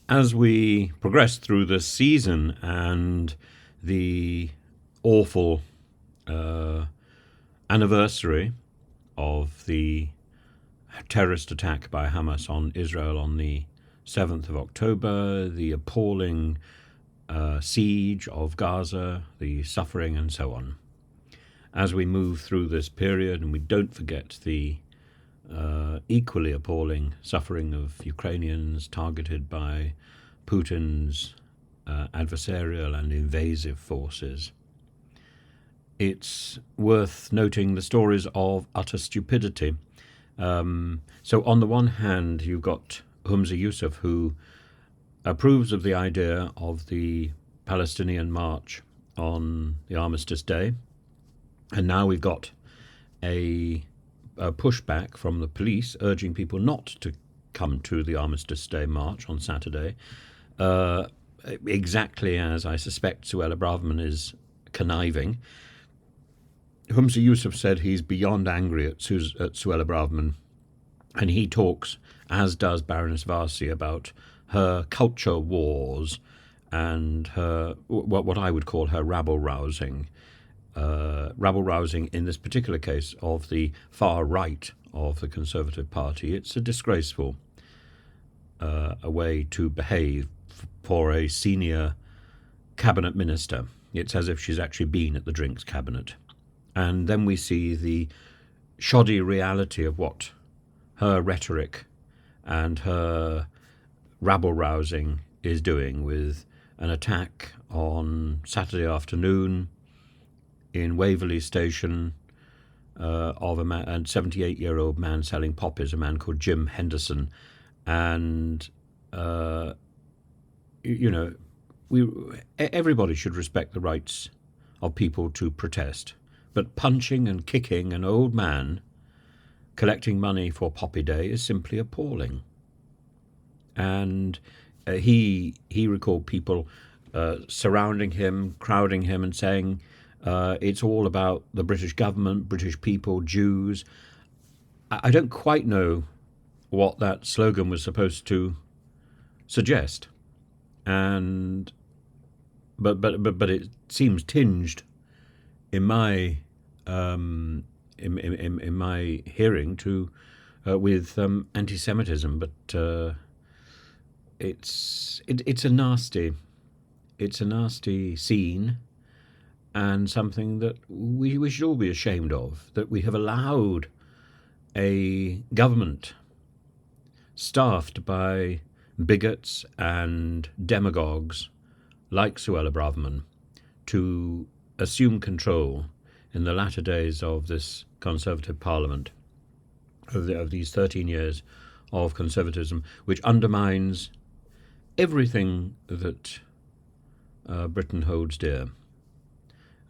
As we progress through the season and the awful anniversary of the terrorist attack by Hamas on Israel on the 7th of October, the appalling siege of Gaza, the suffering, and so on. As we move through this period, and we don't forget the equally appalling suffering of Ukrainians targeted by Putin's adversarial and invasive forces, it's worth noting the stories of utter stupidity. So on the one hand, you've got Humza Yousaf, who approves of the idea of the Palestinian march on the Armistice Day, and now we've got a pushback from the police urging people not to come to the Armistice Day march on Saturday, exactly as I suspect Suella Braverman is conniving. Humza Yousaf said he's beyond angry at Suella Braverman, and he talks, as does Baroness Varsi, about her culture wars and her what I would call her rabble-rousing in this particular case of the far right of the Conservative Party. It's a disgraceful a way to behave for a senior cabinet minister. It's as if she's actually been at the drinks cabinet. And then we see the shoddy reality of what her rhetoric and her rabble-rousing is doing, with an attack on Saturday afternoon in Waverley Station of a 78-year-old man selling poppies, a man called Jim Henderson. And, everybody should respect the rights of people to protest. But punching and kicking an old man collecting money for Poppyday is simply appalling. And he recalled people surrounding him, crowding him, and saying it's all about the British government, British people, Jews. I don't quite know what that slogan was supposed to suggest, but it seems tinged in my in my hearing with anti-Semitism, but it's a nasty scene, and something that we should all be ashamed of, that we have allowed a government staffed by bigots and demagogues like Suella Braverman to assume control in the latter days of this Conservative Parliament, of these 13 years of conservatism, which undermines everything that Britain holds dear,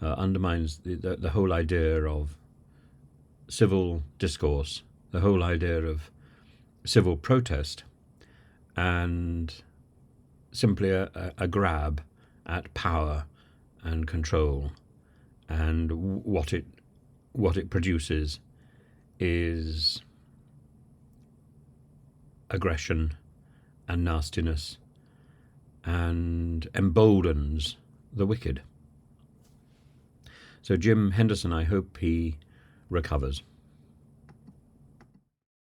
undermines the whole idea of civil discourse, the whole idea of civil protest, and simply a grab at power and control. And what it produces is aggression and nastiness, and emboldens the wicked. So Jim Henderson, I hope he recovers.